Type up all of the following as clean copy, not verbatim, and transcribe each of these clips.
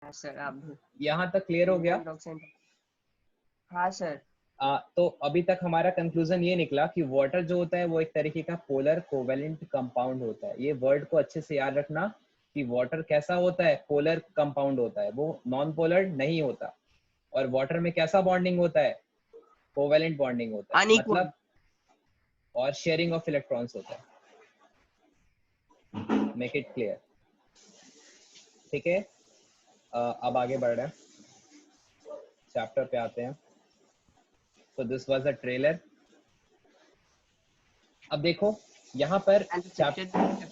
Sir आप भी यहाँ तक क्लियर हो गया? हाँ सर। तो अभी तक हमारा कंक्लूजन ये निकला कि वाटर जो होता है वो एक तरीके का पोलर कोवेलेंट कंपाउंड होता है। ये वर्ड को अच्छे से याद रखना कि वाटर कैसा होता है, पोलर कंपाउंड होता है, वो नॉन पोलर नहीं होता। और वाटर में कैसा बॉन्डिंग होता है, कोवेलेंट बॉन्डिंग होता है, अनइक्वल। मतलब और शेयरिंग ऑफ इलेक्ट्रॉन्स होता है। मेक इट क्लियर, ठीक है? अब आगे बढ़ रहे हैं, चैप्टर पे आते हैं। तो दिस वाज अ ट्रेलर। अब देखो यहाँ पर चैप्टर,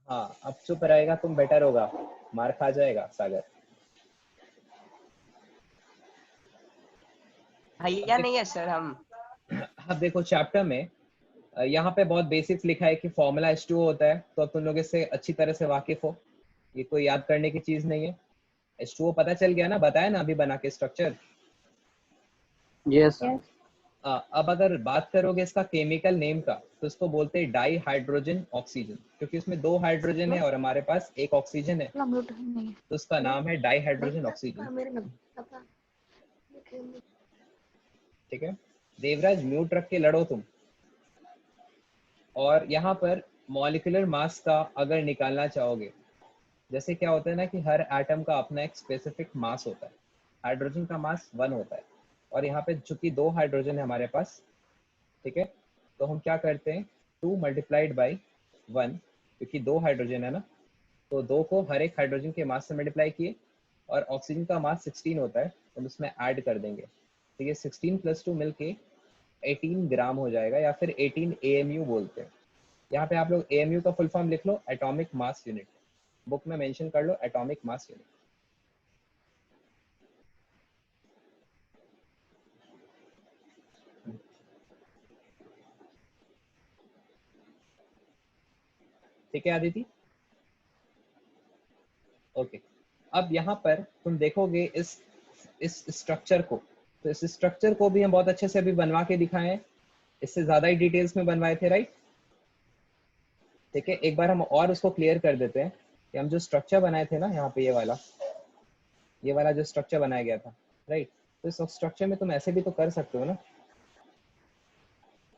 हाँ अब चुप रहेगा तुम बेटर होगा, मार खा जाएगा सागर। भैया नहीं है सर हम। अब देखो चैप्टर में यहाँ पे बहुत बेसिक्स लिखा है कि फॉर्मूला H2O होता है, तो अब तुम लोग इससे अच्छी तरह से वाकिफ हो, ये कोई याद करने की चीज नहीं है। H2O पता चल गया ना, बताया ना अभी बना के स्ट्रक्चर। यस। अब अगर बात करोगे इसका केमिकल नेम का, तो इसको बोलते हैं डाई हाइड्रोजन ऑक्सीजन, क्योंकि इसमें 2 हाइड्रोजन है और हमारे पास 1 ऑक्सीजन है, तो इसका नाम है डाई हाइड्रोजन ऑक्सीजन। ठीक है, देवराज म्यूट रख के लड़ो तुम। और यहाँ पर मॉलिक्यूलर मास का अगर निकालना चाहोगे, जैसे क्या होता है ना कि हर एटम का अपना एक स्पेसिफिक मास होता है। हाइड्रोजन का मास 1 होता है, और यहाँ पे चूंकि 2 हाइड्रोजन है हमारे पास, ठीक है, तो हम क्या करते हैं 2 मल्टीप्लाइड बाई 1, क्योंकि 2 हाइड्रोजन है ना, तो 2 को हर एक हाइड्रोजन के मास से मल्टीप्लाई किए, और ऑक्सीजन का मास 16 होता है, तो हम उसमें ऐड कर देंगे, तो ये 16 + 2 मिलके 18 ग्राम हो जाएगा, या फिर 18 AMU बोलते हैं। यहाँ पे आप लोग AMU का फुल फॉर्म लिख लो, एटॉमिक मास यूनिट, बुक में मेंशन कर लो एटॉमिक मास यूनिट। ठीक है आदिति, ओके। अब यहाँ पर तुम देखोगे इस स्ट्रक्चर को, तो इस स्ट्रक्चर को भी हम बहुत अच्छे से अभी बनवा के दिखाए हैं, इससे ज्यादा ही डिटेल्स में बनवाए थे, राइट? ठीक है, एक बार हम और उसको क्लियर कर देते हैं कि हम जो स्ट्रक्चर बनाए थे ना, यहाँ पे ये वाला जो स्ट्रक्चर बनाया गया था, राइट? तो इस स्ट्रक्चर में तुम ऐसे भी तो कर सकते हो ना,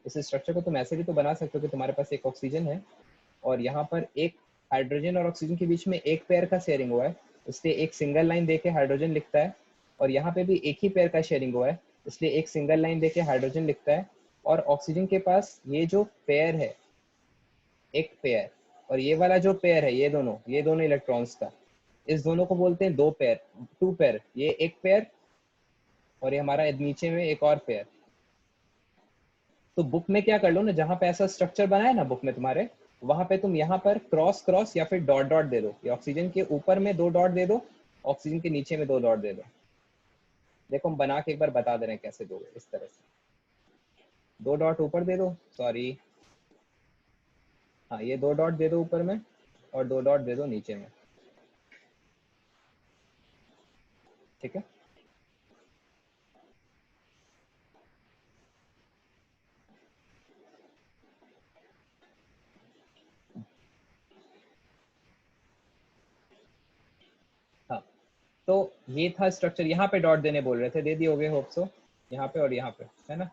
इस स्ट्रक्चर को तुम ऐसे भी तो बना सकते हो कि तुम्हारे पास एक ऑक्सीजन है और यहाँ पर एक हाइड्रोजन और ऑक्सीजन के बीच में एक पेयर का शेयरिंग हुआ है, इसलिए एक सिंगल लाइन देके हाइड्रोजन लिखता है, और यहाँ पे भी एक ही पेयर का शेयरिंग हुआ है, इसलिए एक सिंगल लाइन देके हाइड्रोजन लिखता है, और ऑक्सीजन के पास ये जो पेयर है, एक पेयर, और ये वाला जो पेयर है, ये दोनों इलेक्ट्रॉन्स का, इस दोनों को बोलते हैं 2 पेयर, 2 पेयर, ये एक पेयर और ये हमारा नीचे में एक और पेयर। तो बुक में क्या कर लो ना, जहां पे ऐसा स्ट्रक्चर बना है ना बुक में तुम्हारे, वहां पे तुम यहाँ पर क्रॉस क्रॉस या फिर डॉट डॉट दे दो, ये ऑक्सीजन के ऊपर में 2 डॉट दे दो, ऑक्सीजन के नीचे में 2 डॉट दे दो। देखो हम बना के एक बार बता दे रहे हैं कैसे दोगे, इस तरह से 2 डॉट ऊपर दे दो, सॉरी हाँ, ये 2 डॉट दे दो ऊपर में और 2 डॉट दे दो नीचे में, ठीक है? हाँ, तो ये था स्ट्रक्चर, यहाँ पे डॉट देने बोल रहे थे, दे दिए होगे होप सो, यहाँ पे और यहाँ पे, है ना?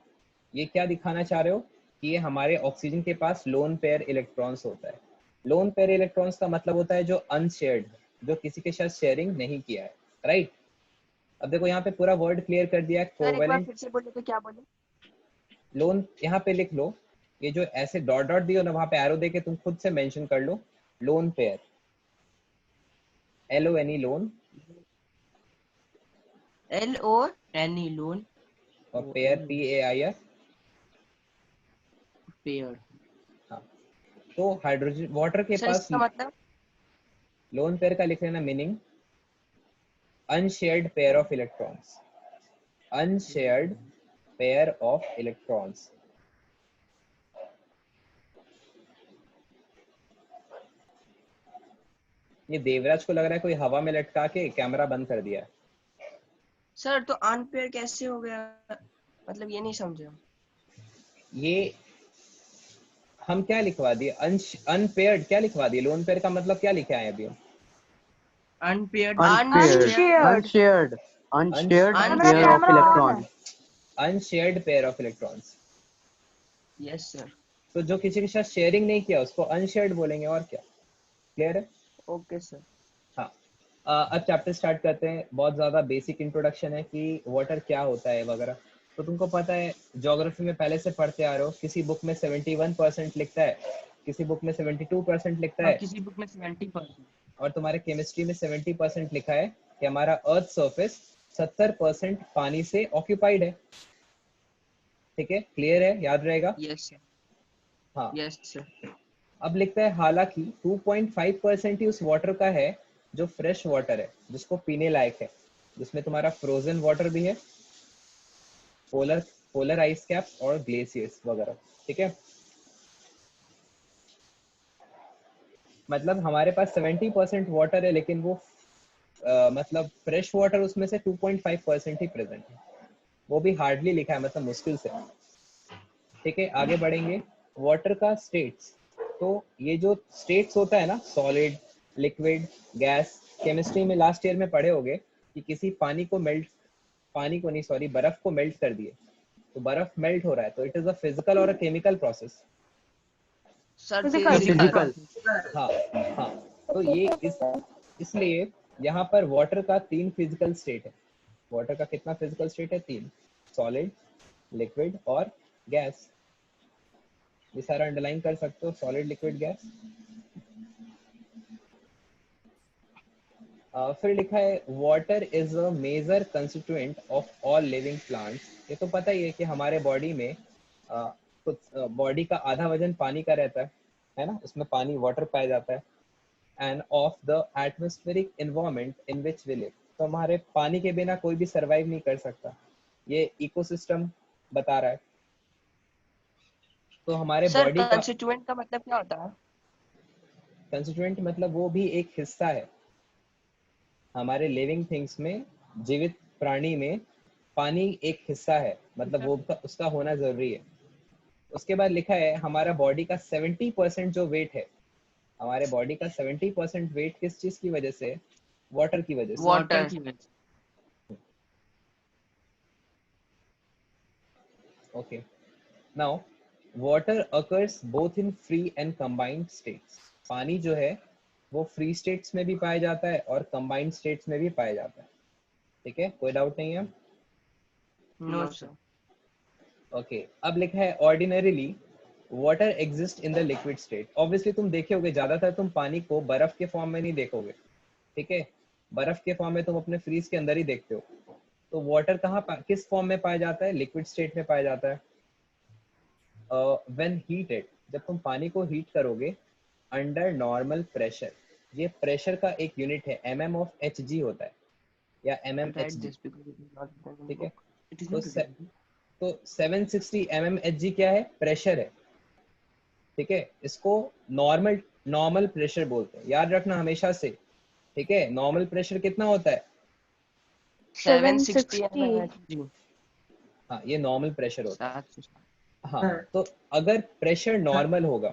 ये क्या दिखाना चाह रहे हो कि ये हमारे ऑक्सीजन के पास लोन पेयर इलेक्ट्रॉन्स होता है। लोन पेयर इलेक्ट्रॉन्स का मतलब होता है जो अनशेयर्ड, जो किसी के साथ शेयरिंग नहीं किया है, राइट? अब देखो यहाँ पे पूरा वर्ड क्लियर कर दिया है, सर एक बार कोवेलेंट फिर से बोले तो क्या बोले? लोन, यहाँ पे लिख लो, ये जो ऐसे डॉट डॉट दियो ना, वहां पे एरो देके तुम खुद से मेंशन कर लो, lone pair, LONE lone, LONE lone, और पेयर PAIR। पेयर। हाँ, तो हाइड्रोजन वाटर के सर पास इसका मतलब? लोन पेयर का लिख लेना meaning, unshared pair of electrons, unshared pair of electrons। ये देवराज को लग रहा है कोई हवा में लटका के कैमरा बंद कर दिया है। सर तो अनपेयर कैसे हो गया, मतलब ये नहीं समझे। ये हम क्या लिखवा दिए, अनपेयर्ड क्या लिखवा दिए, लोन पेयर का मतलब क्या लिखे आए अभी हम? Unpaired Unshared pair of electrons. Unshared pair of electrons. Yes sir. तो जो किसी के साथ शेयरिंग नहीं किया उसको अनशेयर्ड बोलेंगे, और क्या। क्लियर है? Okay sir. हाँ। अब चैप्टर स्टार्ट करते हैं। बहुत ज़्यादा बेसिक इंट्रोडक्शन है कि वाटर क्या होता है वगैरह। तो तुमको पता है, ज्योग्राफी में पहले से पढ़ते आ रहे हो, किसी बुक में 71% लिखता है, किसी बुक में 72% लिखता है, किसी बुक में 70%। और तुम्हारे केमिस्ट्री में 70% लिखा है कि हमारा अर्थ सरफेस 70% पानी से ऑक्यूपाइड है। ठीक है, क्लियर है, याद रहेगा। Yes sir. हाँ। Yes sir. अब लिखता है हालांकि 2.5% ही उस वाटर का है जो फ्रेश वाटर है, जिसको पीने लायक है, जिसमें तुम्हारा फ्रोजन वाटर भी है, पोलर आइस कैप और ग्लेशियर्स वगैरह। ठीक है, मतलब हमारे पास 70% वाटर है, लेकिन वो मतलब फ्रेश वाटर उसमें से 2.5% ही प्रेजेंट है। वो भी हार्डली लिखा है, मतलब मुश्किल से। ठीक है, आगे बढ़ेंगे। वाटर का स्टेट्स, तो ये जो स्टेट्स होता है ना, सॉलिड, लिक्विड, गैस, केमिस्ट्री में लास्ट ईयर में पढ़े होगे कि किसी पानी को बर्फ को मेल्ट कर दिए, तो बर्फ मेल्ट हो रहा है, तो इट इज अ फिजिकल और a chemical process. Sir Physical. हाँ। हाँ, तो ये इसलिए यहाँ पर वाटर का 3 फिजिकल स्टेट है। वाटर का कितना फिजिकल स्टेट है? 3, सॉलिड, लिक्विड और गैस। ये सारा अंडरलाइन कर सकते हो, सॉलिड, लिक्विड, गैस। फिर लिखा है water is a major constituent of all living plants. ये तो पता ही है कि हमारे बॉडी में कुछ बॉडी का आधा वजन पानी का रहता है ना, उसमें पानी, वाटर पाया जाता है। And of the atmospheric environment in which we live. तो हमारे पानी के बिना कोई भी सरवाइव नहीं कर सकता, ये इकोसिस्टम बता रहा है। तो हमारे सर बॉडी का कंस्टिट्यूएंट का मतलब क्या होता है? कंस्टिट्यूएंट मतलब वो भी एक हिस्सा है। हमारे लिविंग थिंग्स में, जीवित प्राणी में पानी एक हिस्सा है, मतलब वो उसका होना जरूरी है। उसके बाद लिखा है हमारा बॉडी का 70% जो वेट है, हमारे बॉडी का 70% वेट किस चीज की वजह से? वाटर की वजह से। वाटर की वजह से। Okay, now water occurs both in free and combined states. पानी जो है वो फ्री स्टेट्स में भी पाया जाता है और कंबाइंड स्टेट्स में भी पाया जाता है। ठीक है, कोई डाउट नहीं है? No sir. ओके, अब लिखा है ordinarily water exist in the liquid state. Obviously तुम देखे होगे, ज्यादातर तुम पानी को बर्फ के फॉर्म में नहीं देखोगे। ठीक है, बर्फ के फॉर्म में तुम अपने फ्रीज के अंदर ही देखते हो। तो वाटर किस फॉर्म में पाया जाता है? लिक्विड स्टेट में पाया जाता है। व्हेन हीटेड, जब तुम पानी को हीट करोगे अंडर नॉर्मल प्रेशर, ये प्रेशर का एक यूनिट है, mm ऑफ hg होता है, या mmHg। ठीक है, तो 760 mmHg क्या है? प्रेशर है। ठीक है, इसको नॉर्मल प्रेशर बोलते हैं, याद रखना हमेशा से। ठीक है, नॉर्मल प्रेशर कितना होता है? 760 mmHg। हाँ, ये नॉर्मल प्रेशर होता है। 760। हाँ, तो अगर प्रेशर नॉर्मल होगा,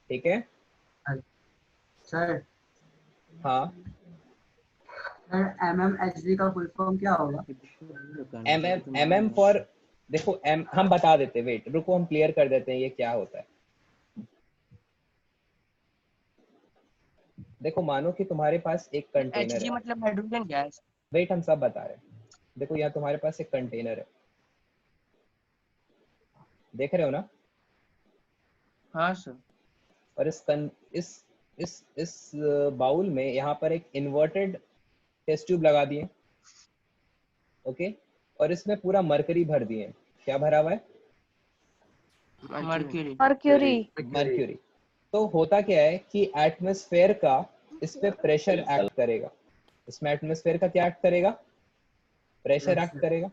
ठीक है, सर हाँ, mmHg का फुल फॉर्म क्या होगा? mm फॉर, देखो हम बता देते, वेट रुको, हम क्लियर कर देते हैं ये क्या होता है। देखो, मानो कि तुम्हारे पास एक कंटेनर Hg है। मतलब हाइड्रोजन गैस। वेट, हम सब बता रहे हैं। देखो, यहाँ तुम्हारे पास एक कंटेनर है, देख रहे हो ना? हाँ सर। और इस बाउल में यहाँ पर एक इन्वर्टेड टेस्ट ट्यूब लगा दिए। ओके, और इसमें पूरा मरकरी भर दिए। क्या भरा हुआ है? मर्क्यूरी। तो होता क्या है कि एटमॉस्फेयर का इस पे प्रेशर एक्ट करेगा। इसमें एटमॉस्फेयर का क्या एक्ट करेगा? प्रेशर एक्ट करेगा।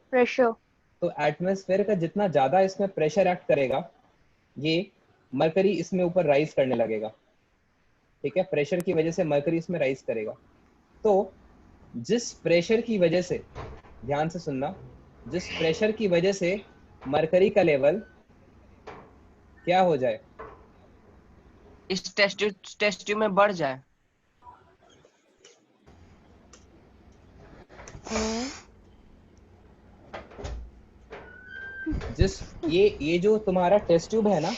तो एटमॉस्फेयर का जितना ज्यादा इसमें प्रेशर एक्ट करेगा, ये मरकरी इसमें ऊपर राइज करने लगेगा। ठीक है, प्रेशर की वजह से मरकरी इसमें राइज करेगा। तो जिस प्रेशर की वजह से, ध्यान से सुनना, जिस प्रेशर की वजह से मरकरी का लेवल क्या हो जाए? इस टेस्ट ट्यूब में बढ़ जाए। जिस ये जो तुम्हारा टेस्ट ट्यूब है ना,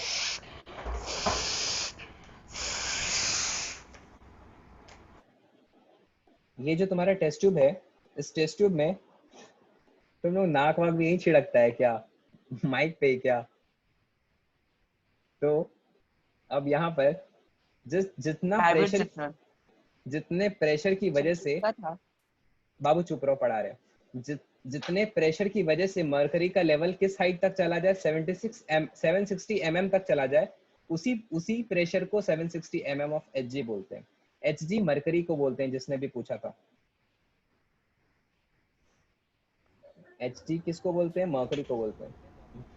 ये जो तुम्हारा टेस्ट ट्यूब है, इस टेस्ट ट्यूब में तुम लोग नाक वाक भी यही छिड़कता है क्या? माइक पे ही क्या? तो अब यहाँ पर जितना प्राइवेट प्रेशर, से सर जितने प्रेशर की वजह से, क्या था? बाबू चुप रहो, पढ़ा रहे। जितने प्रेशर की वजह से मरकरी का लेवल किस हाइट तक चला जाए, 760 mm तक चला जाए, उसी प्रेशर को 760 mm ऑफ Hg बोलते हैं। Hg मरकरी को बोलते हैं, जिसने भी पूछा था। Hg किसको बोलते हैं? मरकरी को बोलते हैं।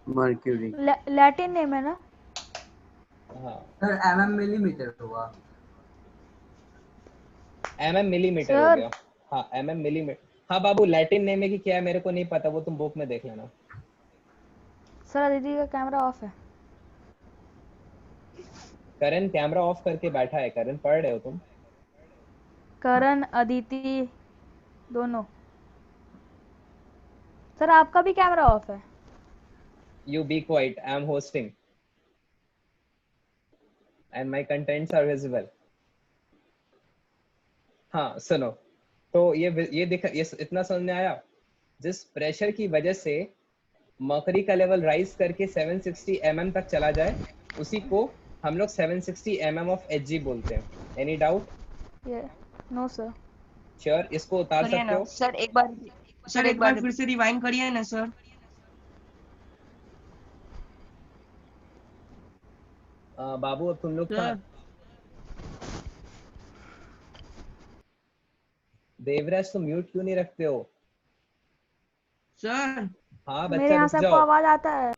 मर्क्यूरी। लैटिन नेम है ना? हाँ, सर mm मिलीमीटर हुआ। mm मिलीमीटर हो सर। गया। हाँ, mm मिलीमीटर। हाँ बाबू, लैटिन नेम है कि क्या है मेरे को नहीं पता, वो तुम बुक में देख लेना। सर दीदी का कैमरा ऑफ है। करण कैमरा ऑफ करके बैठा है। करण, पढ़ रहे हो तुम? करण, अदिति दोनों। सर आपका भी कैमरा ऑफ है। You be quiet. I am hosting, and my contents are visible. हाँ सुनो, तो ये इतना समझ में आया? जिस प्रेशर की वजह से मर्करी का लेवल राइज करके 760 mm तक चला जाए, उसी को हम लोग 760 mm ऑफ Hg बोलते हैं। Any doubt? ये नो सर। श्योर? इसको उतार करिए सकते ना हो? सर, एक बार फिर से रिवाइंड करिए ना सर। बाबू, अब तुम लोग सर देवराज, तुम म्यूट क्यों नहीं रखते हो? सर हाँ मेरे बच्चा, यहाँ रुक से आपको जाओ। आवाज आता है?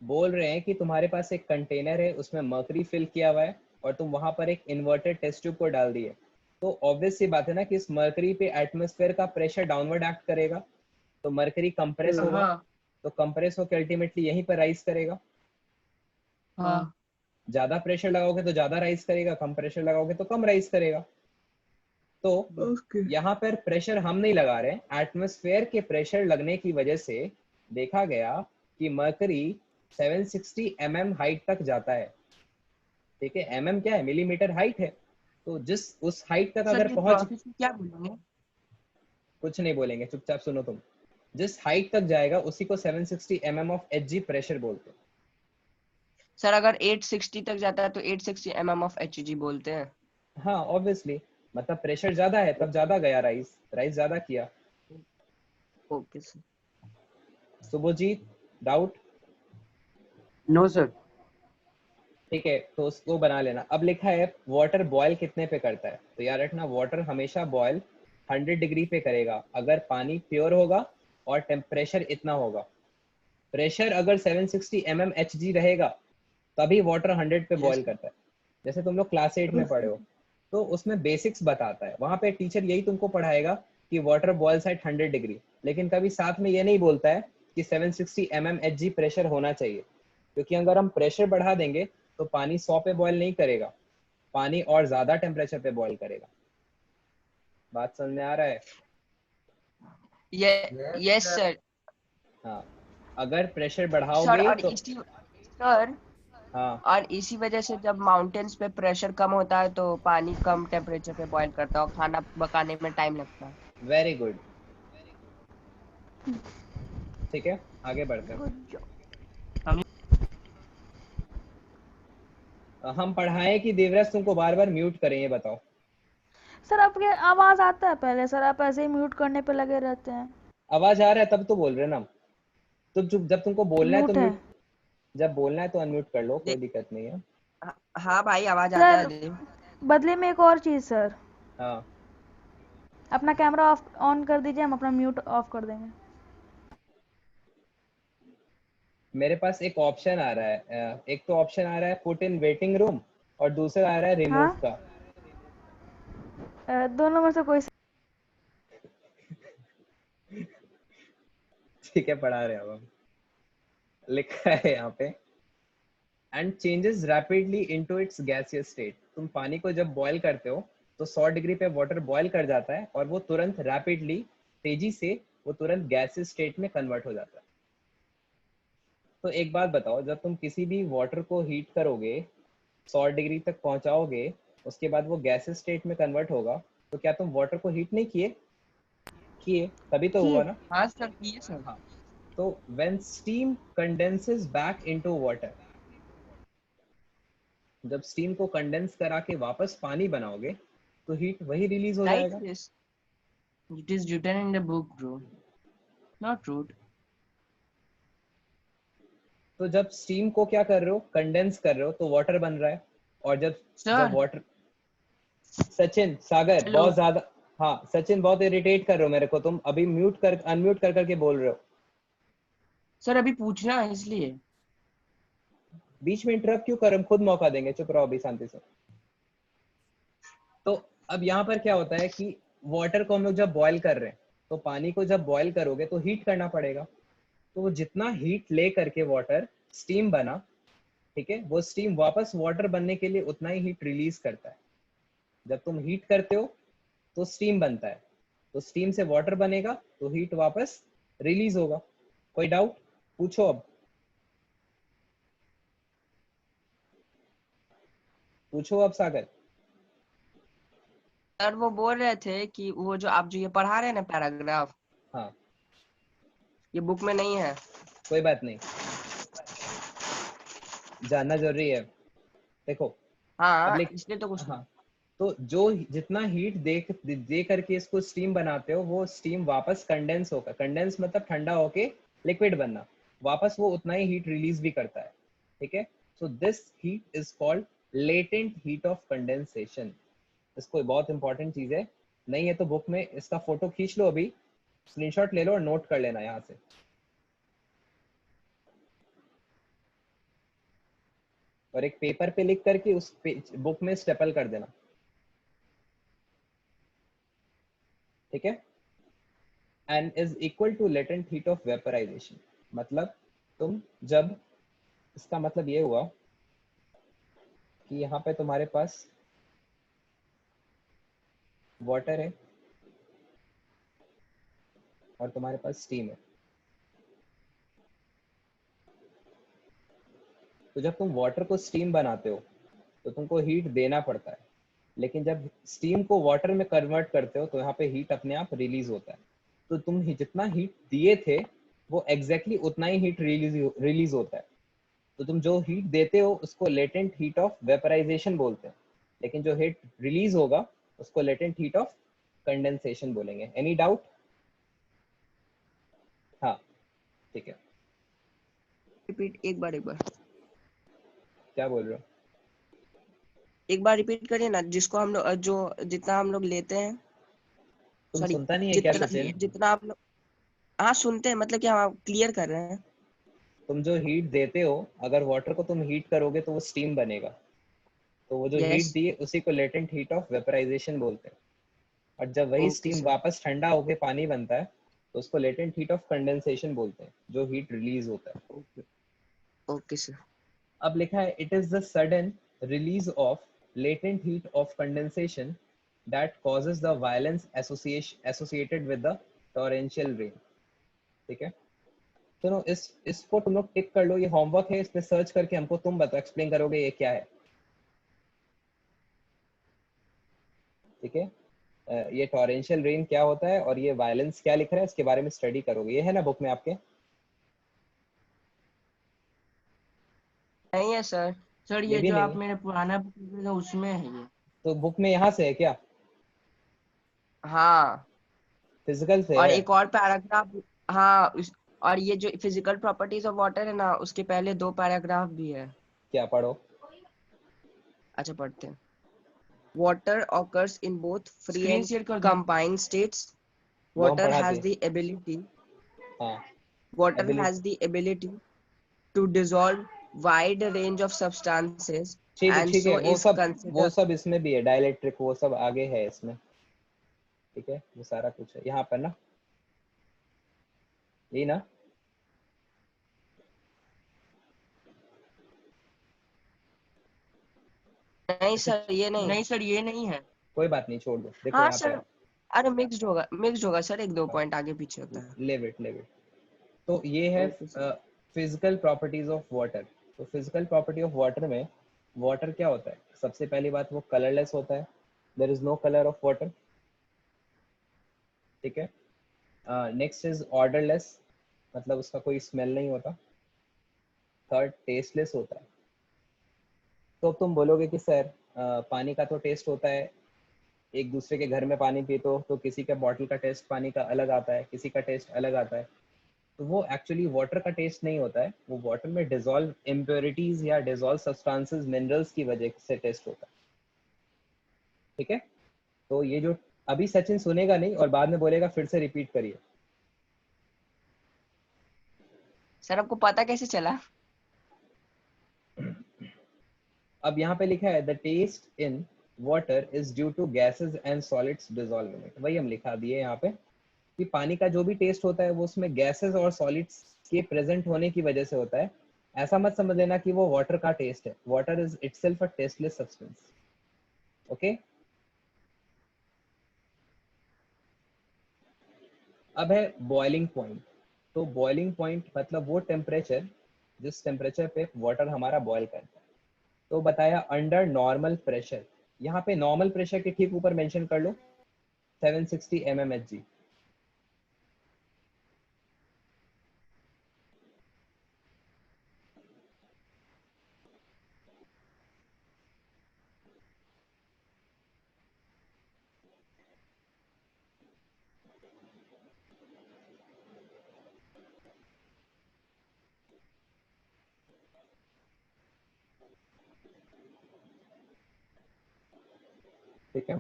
बोल रहे हैं कि तुम्हारे पास एक कंटेनर है, उसमें मर्करी फिल किया हुआ है, और तुम वहां पर एक इन्वर्टेड टेस्ट ट्यूब को डाल दिए। तो ऑब्वियस सी बात है ना कि इस मर्करी पे एटमॉस्फेयर का प्रेशर डाउनवर्ड एक्ट करेगा, तो मर्करी कंप्रेस होगा। हाँ तो कंप्रेस होकर अल्टीमेटली यहीं पर राइज करेगा। हाँ ज्यादा प्रेशर लगाओगे तो ज्यादा राइज करेगा, कम प्रेशर लगाओगे तो कम राइज करेगा। तो यहाँ पर प्रेशर हम नहीं लगा रहे हैं, एटमॉस्फेयर के प्रेशर लगने की वजह से देखा गया कि मर्करी 760 mm हाइट तक जाता है। ठीक है, mm क्या है? मिलीमीटर हाइट है। तो जिस उस हाइट तक सर, अगर ये पहुंच, प्रोसेस क्या बोलेंगे? कुछ नहीं बोलेंगे, चुपचाप सुनो तुम। जिस हाइट तक जाएगा उसी को 760 mm ऑफ Hg प्रेशर बोलते हैं। सर अगर 860 तक जाता है तो 860 mm ऑफ Hg बोलते हैं। हाँ ऑब्वियसली, मतलब प्रेशर ज्यादा है तब ज्यादा गया, राइज ज्यादा किया। Okay sir. Subhojit, doubt? No sir. ठीक है, तो उसको बना लेना। अब लिखा है वाटर बॉयल कितने पे करता है, तो याद रखना वाटर हमेशा बॉयल 100 डिग्री पे करेगा अगर पानी प्योर होगा और टेम्परेचर इतना होगा। प्रेशर अगर 760 mm Hg रहेगा तभी वाटर 100 पे बॉयल करता है। जैसे तुम लोग क्लास 8 में पढ़े हो, तो उसमें बेसिक्स बताता है, वहां पे टीचर यही तुमको पढ़ाएगा कि वाटर बॉयल्स एट 100 डिग्री, लेकिन कभी साथ में ये नहीं बोलता है कि 760 mm Hg प्रेशर होना चाहिए, क्योंकि अगर हम प्रेशर बढ़ा देंगे तो पानी 100 पे बॉयल नहीं करेगा, पानी और ज्यादा टेम्परेचर पे बॉयल करेगा। बात समझ में आ रहा है? Yes sir. हाँ, अगर प्रेशर सर बढ़ाओगे और तो इसी सर हाँ, और इसी वजह से जब माउंटेन्स पे प्रेशर कम होता है तो पानी कम टेम्परेचर पे बॉईल करता है और खाना पकाने में टाइम लगता है। Very good. ठीक है, आगे बढ़ते हैं। Good job. हम पढ़ाएं कि देवराज तुमको बार बार म्यूट करें, ये बताओ। सर आपके आवाज आता है पहले, सर आप ऐसे ही म्यूट करने पे लगे रहते हैं। आवाज आ रहा है तब तो बोल रहे ना। तो जब तुमको बोलना है तो म्यूट है म्यूट, जब बोलना है तो अनम्यूट कर लो, कोई दिक्कत नहीं है। हाँ भाई, आवाज आता है सर। देव। बदले में एक और चीज सर, हाँ, अपना कैमरा ऑफ ऑन कर दीजिए, हम अपना म्यूट ऑफ कर देंगे। मेरे पास एक ऑप्शन आ रहा है, एक तो ऑप्शन आ रहा है पुट इन वेटिंग रूम और दूसरा आ रहा है रिमूव हाँ? का। दोनों में से कोई ठीक है, पढ़ा रहे अब हम। लिखा है यहाँ पे and changes rapidly into its gaseous state. तुम पानी को जब बॉयल करते हो तो 100 डिग्री पे वाटर बॉयल कर जाता है और वो तुरंत रैपिडली, तेजी से वो तुरंत गैसेस स्टेट में कन्वर्ट हो जाता है। तो एक बात बताओ, जब तुम किसी भी वाटर को हीट करोगे, 100 डिग्री तक पहुंचाओगे, उसके बाद वो गैसेस स्टेट में कन्वर्ट होगा, तो क्या तुम वाटर को हीट नहीं किए? किए, तभी तो हुआ ना। हाँ सर, ये सर। हाँ, तो when steam condenses back into water, जब स्टीम को कंडेंस करा के वापस पानी बनाओगे तो हीट वही रिलीज हो Like जाएगा। this. It is written in the book, bro. Not rude. तो जब स्टीम को क्या कर रहे हो, कंडेंस कर रहे हो, तो वाटर बन रहा है। और जब Sir. वाटर, सचिन, सागर Hello. बहुत ज्यादा, हाँ सचिन बहुत इरिटेट कर रहे हो मेरे को, तुम अभी म्यूट कर अनम्यूट कर करके बोल रहे हो। सर अभी पूछना है इसलिए। बीच में इंटरप्ट क्यों कर रहे हो, खुद मौका देंगे, चुप रहो अभी शांति से। तो अब यहाँ पर क्या होता है कि वाटर को हम लोग जब बॉयल कर रहे हैं, तो पानी को जब बॉयल करोगे तो हीट करना पड़ेगा। तो वो जितना हीट ले करके वाटर स्टीम बना, ठीक है, वो स्टीम वापस वाटर बनने के लिए उतना ही हीट रिलीज करता है। जब तुम हीट करते हो तो स्टीम बनता है, तो स्टीम से वाटर बनेगा तो हीट वापस रिलीज होगा। कोई डाउट पूछो अब, पूछो अब सागर। सर वो बोल रहे थे कि वो जो आप जो ये पढ़ा रहे हैं ना पैराग्राफ, हाँ, ये बुक में नहीं है। कोई बात नहीं, जानना जरूरी है। देखो, अब हाँ लिख, इसलिए तो कुछ। हाँ, तो जो जितना हीट दे करके इसको स्टीम बनाते हो, वो स्टीम वापस कंडेंस होकर, कंडेंस मतलब ठंडा होके लिक्विड बनना, वापस वो उतना ही हीट रिलीज भी करता है। ठीक है, so this heat is called latent heat of condensation. इसको बहुत इंपॉर्टेंट चीज है, नहीं है तो बुक में इसका फोटो खींच लो, अभी स्क्रीनशॉट ले लो और नोट कर लेना यहाँ से। और एक पेपर पे लिख करके उस बुक में स्टेपल कर देना, ठीक है। And is equal to latent heat of vaporisation, मतलब तुम जब, इसका मतलब ये हुआ कि यहाँ पे तुम्हारे पास वाटर है और तुम्हारे पास स्टीम है, तो जब तुम वाटर को स्टीम बनाते हो तो तुमको हीट देना पड़ता है, लेकिन जब स्टीम को वाटर में कन्वर्ट करते हो तो यहाँ पे हीट अपने आप रिलीज होता है। तो तुम जितना हीट दिए थे वो एग्जैक्टली उतना ही हीट रिलीज होता है। तो तुम जो हीट देते हो उसको लेटेंट हीट ऑफ वेपराइजेशन बोलते हैं, लेकिन जो हीट रिलीज होगा उसको लेटेंट हीट ऑफ कंडेंसेशन बोलेंगे। Any doubt? हाँ, ठीक है। रिपीट एक बार क्या बोल रहे हो? एक बार रिपीट करिए ना, जिसको हम लोग जो जितना हम लोग लेते हैं। तुम सॉरी, सुनता नहीं है क्या जितना सचिन? जितना आप लोग, हाँ सुनते हैं, मतलब कि हम क्लियर कर रहे हैं। तुम जो हीट देते हो, अगर वाटर को तुम हीट करोगे तो वो स्टीम बनेगा, तो वो जो हीट यस। दिए उसी को लेटेंट हीट ऑफ वेपराइजेशन बोलते हैं। और जब वही ओके स्टीम सर। वापस ठंडा होके पानी बनता है तो उसको लेटेंट हीट ऑफ कंडेंसेशन बोलते हैं, जो हीट रिलीज होता है। Okay okay sir. अब लिखा है it is the sudden release of latent heat of condensation that causes the violence associated with the torrential rain. ठीक है, सुनो, इसको तुम लोग टिक कर लो, ये होमवर्क है, इस पे सर्च करके हमको तुम बताओ, एक्सप्लेन करोगे ये क्या है। ठीक है, ये टॉरेंशियल रेन क्या होता है और ये वायलेंस क्या लिख रहा है, इसके बारे में स्टडी करोगे। ये है ना बुक में आपके? नहीं है सर। सर ये ये भी जो नहीं आप है? मेरे पुराना बुक में था उसमें है ये। तो बुक में यहाँ से है क्या? हाँ, फिजिकल से और है? एक और पैराग्राफ। हाँ और ये जो फिजिकल प्रॉपर्टीज ऑफ वाटर है ना, उसके पहले 2 पैराग्राफ भी है। क्या पढ़ो? अच्छा पढ़ते हैं। Water occurs in both free screen and share कर दो। combined states. वो हम Water पढ़ा has थे। the ability हाँ, water ability, has the ability to dissolve wide range of substances ठीक है and ठीक है, so वो is सब, वो considered। सब इसमें भी है, डाइलेक्ट्रिक वो सब आगे है इसमें। ठीक है, वो सारा कुछ है यहाँ पर ना, यही ना? नहीं ऐसे सर ये नहीं। नहीं सर ये नहीं है। कोई बात नहीं, छोड़ दो। देखो हाँ यहाँ पे सर, अरे मिक्स्ड होगा सर, एक दो पॉइंट आगे पीछे होता है। Live it. तो ये है okay sir. Physical properties of water. तो फिजिकल प्रॉपर्टी ऑफ वाटर में वाटर क्या होता है? सबसे पहली बात, वो कलरलेस होता है, there is no colour of water, ठीक है। नेक्स्ट इज ऑर्डरलेस, मतलब उसका कोई स्मेल नहीं होता। थर्ड, टेस्टलेस होता है। तो अब तुम बोलोगे कि सर पानी का तो टेस्ट होता है, एक दूसरे के घर में पानी पी तो किसी का बॉटल का टेस्ट पानी का अलग आता है, किसी का टेस्ट अलग आता है। तो वो एक्चुअली वाटर का टेस्ट नहीं होता है, वो वाटर में डिजोल्व इम्प्योरिटीज या डिजोल्व सब्सटेंसेस, मिनरल्स की वजह से टेस्ट होता है, ठीक है। तो ये जो अभी सचिन सुनेगा नहीं और बाद में बोलेगा फिर से रिपीट करिए। सर आपको पता कैसे चला? अब यहाँ पे लिखा है the taste in water is due to gases and solids dissolve in it. वही हम लिखा दिए यहाँ पे कि पानी का जो भी टेस्ट होता है वो उसमें गैसेस और सॉलिड्स के प्रेजेंट होने की वजह से होता है। ऐसा मत समझ लेना कि वो वाटर का टेस्ट है। Water is itself a tasteless substance, okay. अब है बॉइलिंग पॉइंट। तो बॉइलिंग पॉइंट मतलब वो टेम्परेचर जिस टेम्परेचर पे वाटर हमारा बॉयल करता है। तो बताया अंडर नॉर्मल प्रेशर। यहाँ पे नॉर्मल प्रेशर के ठीक ऊपर मेंशन कर लो 760 mmHg। ठीक है,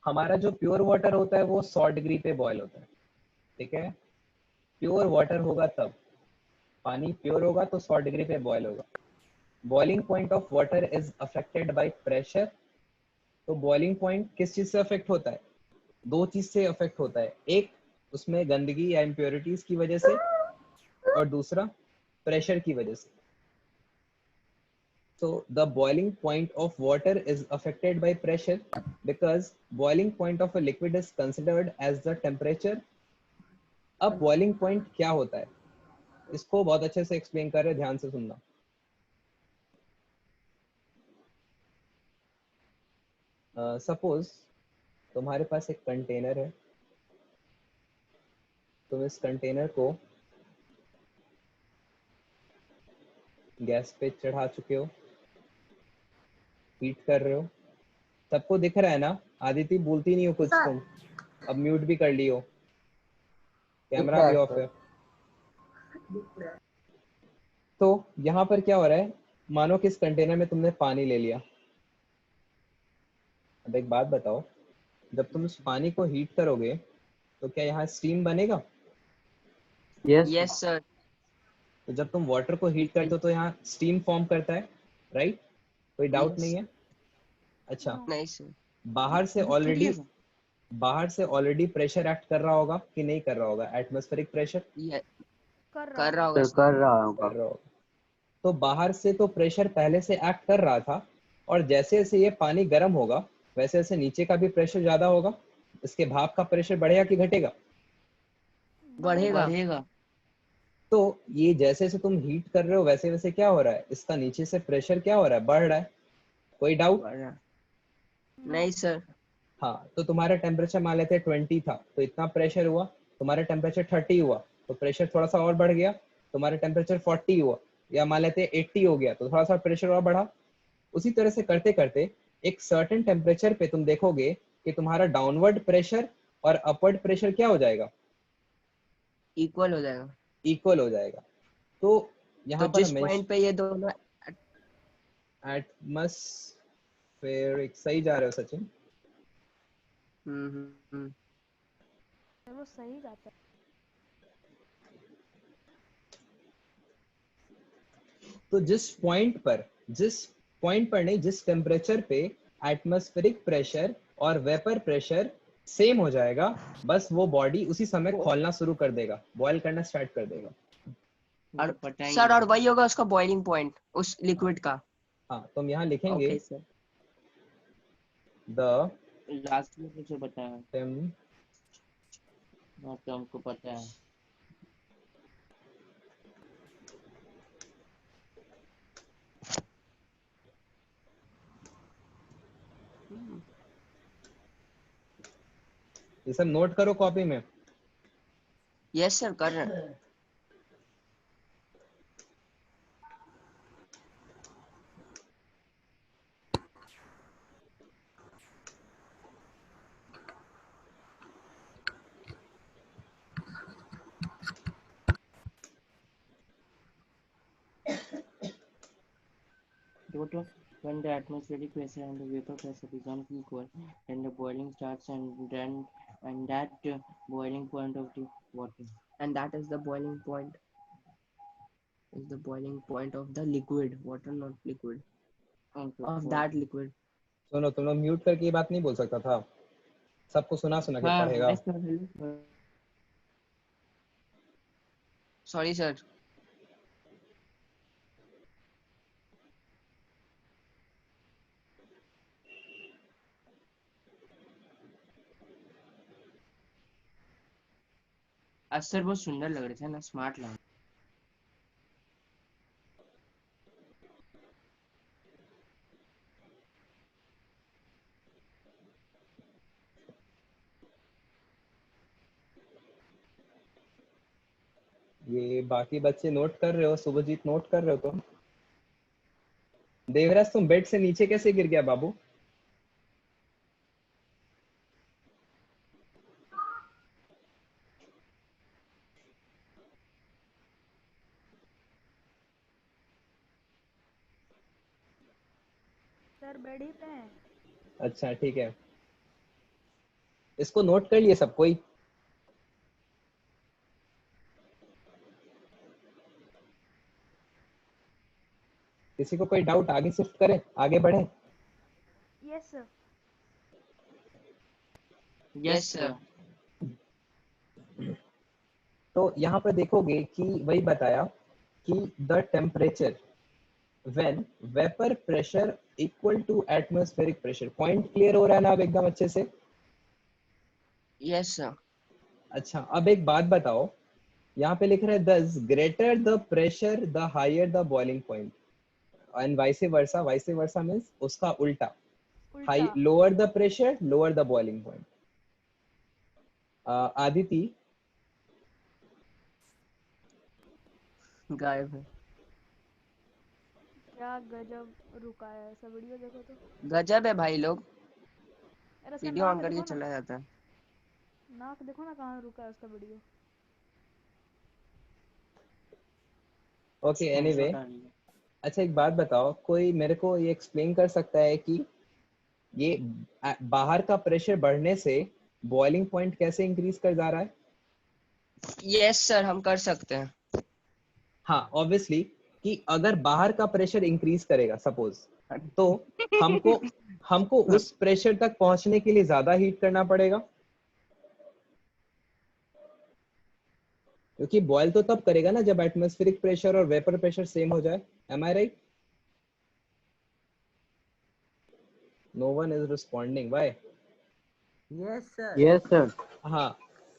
हमारा जो प्योर वाटर होता है वो 100 डिग्री पे बॉयल होता है, ठीक है। प्योर वाटर होगा तब, पानी प्योर होगा तो 100 डिग्री पे बॉयल होगा। Boiling point of water is affected by pressure. तो बॉइलिंग पॉइंट किस चीज से अफेक्ट होता है? दो चीज से अफेक्ट होता है, एक उसमें गंदगी या इम्प्योरिटीज की वजह से, और दूसरा प्रेशर की वजह से। So the boiling point of water is affected by pressure because boiling point of a liquid is considered as the temperature. अब boiling point क्या होता है, इसको बहुत अच्छे से एक्सप्लेन कर रहे हैं, ध्यान से सुनना। सपोज तुम्हारे पास एक कंटेनर है, तुम इस कंटेनर को गैस पे चढ़ा चुके हो, हीट कर रहे हो, सबको दिख रहा है ना? आदिति बोलती नहीं हो कुछ तुम, अब म्यूट भी कर ली हो, कैमरा भी ऑफ है। तो यहाँ पर क्या हो रहा है, मानो कि इस कंटेनर में तुमने पानी ले लिया। अब एक बात बताओ, जब तुम उस पानी को हीट करोगे तो क्या यहाँ स्टीम बनेगा? Yes. Yes sir. तो जब तुम वाटर को हीट करते हो तो यहाँ स्टीम फॉर्म करता है, राइट? कोई डाउट Yes. नहीं है? अच्छा, नहीं सर। बाहर से ऑलरेडी प्रेशर एक्ट कर रहा होगा कि नहीं कर रहा होगा? एटमॉस्फेरिक प्रेशर ये कर कर रहा रहा होगा कर सर। रहा होगा। कर रहा होगा। तो बाहर से तो प्रेशर पहले से एक्ट कर रहा था, और जैसे जैसे ये पानी गर्म होगा वैसे वैसे नीचे का भी प्रेशर ज्यादा होगा। इसके भाप का प्रेशर बढ़ेगा कि घटेगा? बढ़ेगा। तो ये जैसे जैसे तुम हीट कर रहे हो वैसे वैसे क्या हो रहा है, इसका नीचे से प्रेशर क्या हो रहा है, बढ़ रहा है। कोई डाउट? नहीं सर। हाँ, तो तुम्हारा टेम्परेचर मान लेते हैं 20 था, तो इतना प्रेशर हुआ। तुम्हारा टेम्परेचर 30 हुआ तो प्रेशर थोड़ा सा और बढ़ गया। तुम्हारा टेम्परेचर 40 हुआ, या मान लेते हैं 80 हो गया, तो थोड़ा सा प्रेशर और बढ़ा। उसी तरह से करते करते एक सर्टेन टेम्परेचर पे तुम देखोगे कि तुम्हारा डाउनवर्ड प्रेशर और अपवर्ड प्रेशर क्या हो जाएगा? इक्वल हो जाएगा। इक्वल हो जाएगा। तो यहाँ तो पर जिस पॉइंट पे ये दोनों एटमॉस्फेरिक, सही जा रहे हो सचिन? हम्म। वो सही जाता है। तो जिस पॉइंट पर नहीं, जिस टेम्परेचर पे एटमॉस्फेरिक प्रेशर और वेपर प्रेशर सेम हो जाएगा, बस वो बॉडी उसी समय खोलना शुरू कर देगा, बॉयल करना स्टार्ट कर देगा। और सर, और वही होगा उसका बॉइलिंग पॉइंट उस लिक्विड का। हाँ, तो हम यहाँ लिखेंगे ओके सर। द लास्ट में कुछ बताया, टेम हाँ तो हमको पता है। ये सब नोट करो कॉपी में। यस सर, कर रहे हैं। Total, when the atmospheric pressure and the vapor pressure become equal, then the boiling starts, and that boiling point of the water, and that is the boiling point, is the boiling point of the liquid water, not liquid, of that liquid. सुनो, तुम लोग mute करके ये बात नहीं बोल सकता था, सबको सुना सुना के हाँ पढ़ेगा। yes sir, hello sorry sir. आज सर बहुत सुंदर लग रहे थे ना, स्मार्ट लग रहे। ये बाकी बच्चे नोट कर रहे हो? शुभजीत नोट कर रहे हो तुम? देवराज तुम बेड से नीचे कैसे गिर गया बाबू? सर बेड ही पे हैं। अच्छा ठीक है, इसको नोट कर लिए सब कोई? किसी को कोई डाउट? आगे शिफ्ट करें, आगे बढ़े? Yes sir. Yes sir. तो यहाँ पर देखोगे कि वही बताया कि the temperature when vapour pressure equal to atmospheric pressure. Point clear हो रहा है ना अब एकदम अच्छे से? Yes sir. अच्छा, अब एक बात बताओ, यहाँ पे लिख रहा है दस greater the pressure the higher the boiling point, and vice versa. Vice versa means उसका उल्टा, हाई उल्टा। Lower the pressure lower the boiling point. Aditi गायब है। क्या गजब रुका है, ऐसा वीडियो देखो तो। गजब है भाई लोग, अरे उसका वीडियो ऑन नाक करके देखो ना, चला जाता है। नाक देखो ना कहाँ रुका है उसका वीडियो। ओके एनीवे, छोटा नहीं है। अच्छा एक बात बताओ, कोई मेरे को ये एक्सप्लेन कर सकता है कि ये बाहर का प्रेशर बढ़ने से बॉइलिंग पॉइंट कैसे इंक्रीज कर जा रहा है? यस सर, हम कर सकते हैं। हाँ ऑब्वियसली, कि अगर बाहर का प्रेशर इंक्रीज करेगा सपोज, तो हमको हमको उस प्रेशर तक पहुंचने के लिए ज्यादा हीट करना पड़ेगा, क्योंकि बॉयल तो तब करेगा ना जब एटमॉस्फेरिक प्रेशर और वेपर प्रेशर सेम हो जाए। Am I right? No one is responding, why? Yes sir. Yes, sir. हाँ,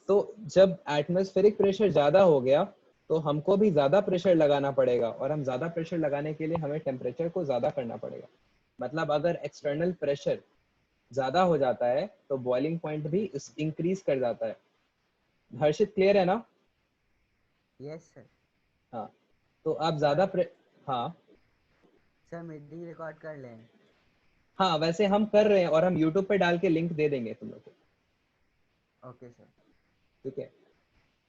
तो जब एटमॉस्फेरिक प्रेशर ज्यादा हो गया तो हमको भी ज्यादा प्रेशर लगाना पड़ेगा, और हम ज्यादा प्रेशर लगाने के लिए हमें टेम्परेचर को ज्यादा करना पड़ेगा। मतलब अगर एक्सटर्नल प्रेशर ज्यादा हो जाता है तो बॉइलिंग पॉइंट भी इंक्रीज कर जाता है। हर्षित क्लियर है ना? Yes sir. हाँ, तो आप ज्यादा हाँ सर मीटिंग रिकॉर्ड कर लें। हाँ, वैसे हम कर रहे हैं और हम यूट्यूब पे डाल के लिंक दे देंगे तुम लोग को, ओके सर। ठीक है?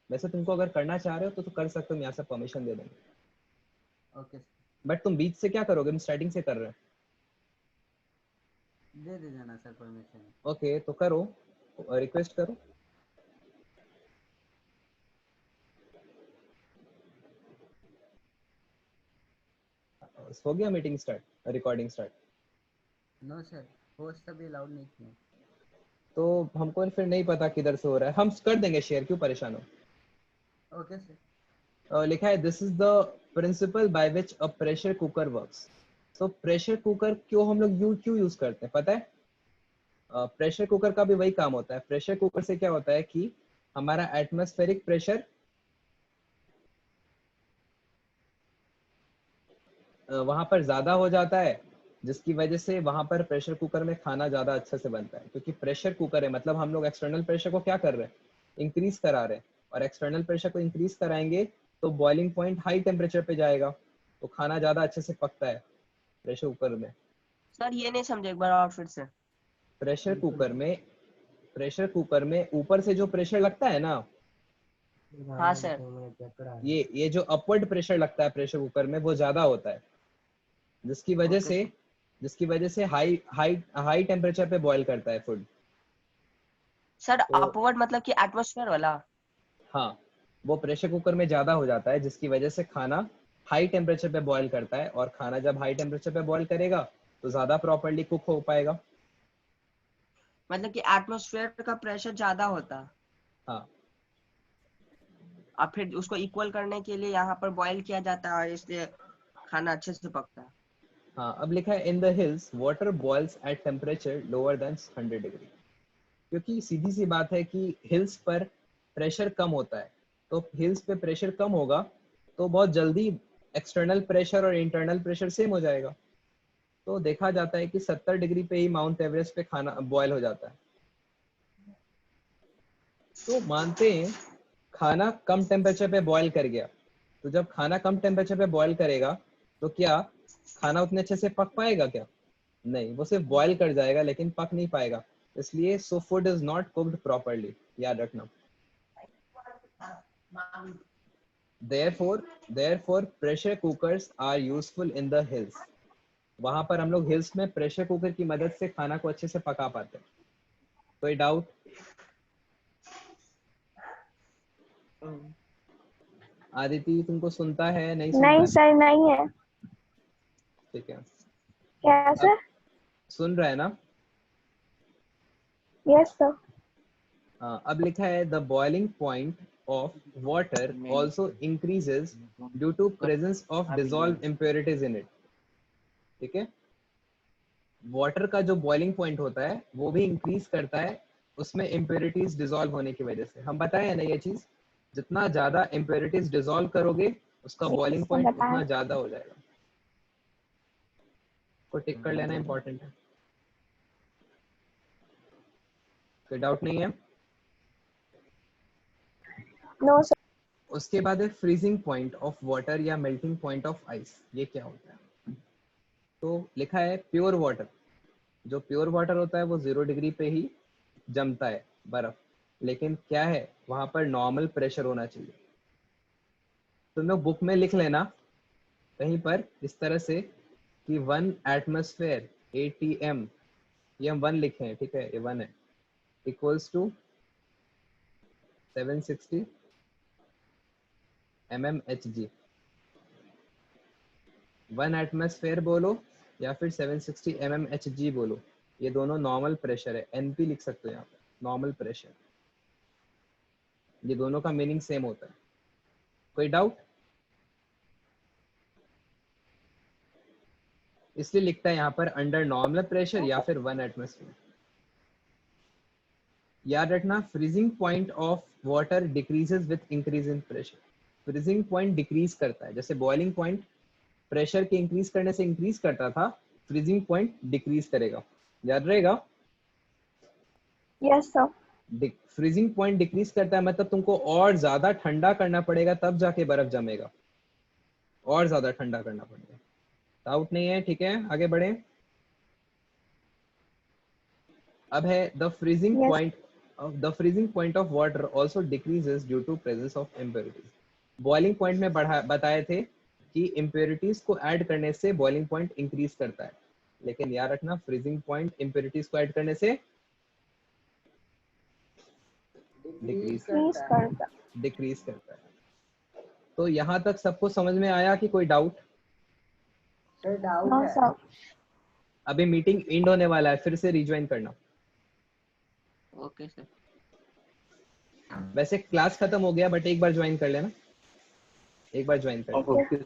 वैसे तुमको अगर करना चाह रहे हो तो कर सकते हो, हम यहाँ से परमिशन दे देंगे। Okay sir. बट तुम बीच से क्या करोगे? हम स्टार्टिंग से कर रहे हैं। दे दीजिए ना सर परमिशन। ओके तो करो, रिक्वेस्ट करो। हो गया meeting start, recording start? No sir, host अभी अलाउड नहीं किए। तो हमको फिर नहीं पता किधर से हो रहा है, हम कर देंगे शेयर, क्यों परेशान हो? Okay sir. लिखा है this is the principal by which a pressure cooker works. तो प्रेशर कुकर क्यों हम लोग क्यों यूज करते हैं पता है? प्रेशर कुकर का भी वही काम होता है। प्रेशर कुकर से क्या होता है कि हमारा एटमॉस्फेरिक प्रेशर वहां पर ज्यादा हो जाता है, जिसकी वजह से वहां पर प्रेशर कुकर में खाना ज्यादा अच्छे से बनता है। क्योंकि प्रेशर कुकर है, मतलब हम लोग एक्सटर्नल प्रेशर को क्या कर रहे हैं, इंक्रीज करा रहे हैं, और एक्सटर्नल प्रेशर को इंक्रीज कराएंगे तो बॉइलिंग पॉइंट हाई टेम्परेचर पे जाएगा, तो खाना ज्यादा अच्छे से पकता है प्रेशर कुकर में। सर ये नहीं समझे, एक बार और फिर से। प्रेशर कुकर में ऊपर से जो प्रेशर लगता है ना, हाँ सर। ये जो अपवर्ड प्रेशर लगता है प्रेशर कुकर में वो ज्यादा होता है, जिसकी वजह से हाई हाई हाई टेम्परेचर पे बॉईल करता है फूड। सर तो अपवर्ड मतलब कि एटमॉस्फेयर वाला? हाँ, वो प्रेशर कुकर में ज्यादा हो जाता है, जिसकी वजह से खाना हाई टेम्परेचर पे बॉईल करता है, और खाना जब हाई टेम्परेचर पे बॉईल करेगा तो ज्यादा प्रॉपर्ली कुक हो पाएगा। मतलब कि एटमॉस्फेयर का प्रेशर ज्यादा होता है, हाँ और फिर उसको इक्वल करने के लिए यहाँ पर बॉईल किया जाता है, और इसलिए खाना अच्छे से पकता है। हाँ, अब लिखा है in the hills water boils at temperature lower than 100 degree. क्योंकि सीधी सी बात है कि हिल्स पर प्रेशर कम होता है, तो हिल्स पे प्रेशर कम होगा तो बहुत जल्दी एक्सटर्नल प्रेशर और इंटरनल प्रेशर सेम हो जाएगा। तो देखा जाता है कि 70 डिग्री पे ही माउंट एवरेस्ट पे खाना बॉयल हो जाता है। तो मानते हैं खाना कम टेम्परेचर पे बॉयल कर गया, तो जब खाना कम टेम्परेचर पे बॉयल करेगा तो क्या खाना उतने अच्छे से पक पाएगा क्या? नहीं, वो सिर्फ बॉयल कर जाएगा लेकिन पक नहीं पाएगा। इसलिए so food is not cooked properly, याद रखना। therefore pressure cookers are useful in the hills। वहां पर हम लोग हिल्स में प्रेशर कुकर की मदद से खाना को अच्छे से पका पाते हैं। कोई डाउट? आदिति तुमको सुनता है, नहीं सुनता नहीं है? सर, नहीं है। ठीक है, क्या अब सर? सुन रहा है ना? Yes sir. हाँ, अब लिखा है the boiling point of water also increases due to presence of dissolve impurities in it. ठीक है, वाटर का जो बॉइलिंग पॉइंट होता है वो भी इंक्रीज करता है उसमें इम्प्योरिटीज डिसॉल्व होने की वजह से। हम बताए है ना ये चीज, जितना ज्यादा इम्प्योरिटीज डिसॉल्व करोगे उसका बॉइलिंग सर पॉइंट बताएं। उतना ज्यादा हो जाएगा। को टिक कर लेना इंपॉर्टेंट है। कोई डाउट नहीं है? No sir. उसके बाद है फ्रीजिंग पॉइंट ऑफ वाटर या मेल्टिंग पॉइंट ऑफ आइस। ये क्या होता है? तो लिखा है प्योर वाटर, जो प्योर वाटर होता है वो 0 डिग्री पे ही जमता है बर्फ, लेकिन क्या है वहां पर नॉर्मल प्रेशर होना चाहिए। तुम लोग बुक में लिख लेना कहीं पर इस तरह से कि 1 एटमॉस्फेयर ATM, ये हम 1 लिखे हैं, ठीक है, ये 1 है, इक्वल्स टू 760 mmHg। 1 एटमॉस्फेयर बोलो या फिर 760 mmHg बोलो, ये दोनों नॉर्मल प्रेशर है। NP लिख सकते हो यहाँ पर, नॉर्मल प्रेशर। ये दोनों का मीनिंग सेम होता है। कोई डाउट? इसलिए लिखता है यहाँ पर अंडर नॉर्मल प्रेशर या फिर 1 एटमॉस्फेयर। याद रखना freezing point of water decreases with increase in pressure. Freezing point decrease करता है, जैसे बॉइलिंग पॉइंट प्रेशर के इंक्रीज करने से इंक्रीज करता था, फ्रीजिंग पॉइंट डिक्रीज करेगा। याद रहेगा? Yes sir. Freezing point decrease करता है मतलब तुमको और ज्यादा ठंडा करना पड़ेगा तब जाके बर्फ जमेगा, और ज्यादा ठंडा करना पड़ेगा। डाउट नहीं है? ठीक है, आगे बढ़े। अब है the freezing point of water also decreases due to presence of impurities. Boiling point में बताए थे कि इम्प्योरिटीज को ऐड करने से बॉइलिंग पॉइंट इंक्रीज करता है, लेकिन याद रखना फ्रीजिंग पॉइंट इम्प्योरिटीज को ऐड करने से डिक्रीज करता है। तो यहाँ तक सबको समझ में आया कि कोई डाउट? सर डाउट नो है। सर। अभी मीटिंग एंड होने वाला है, फिर से रिज्वाइन करना। Okay sir. वैसे क्लास खत्म हो गया बट एक बार ज्वाइन कर लेना, एक बार ज्वाइन कर लेना। ओके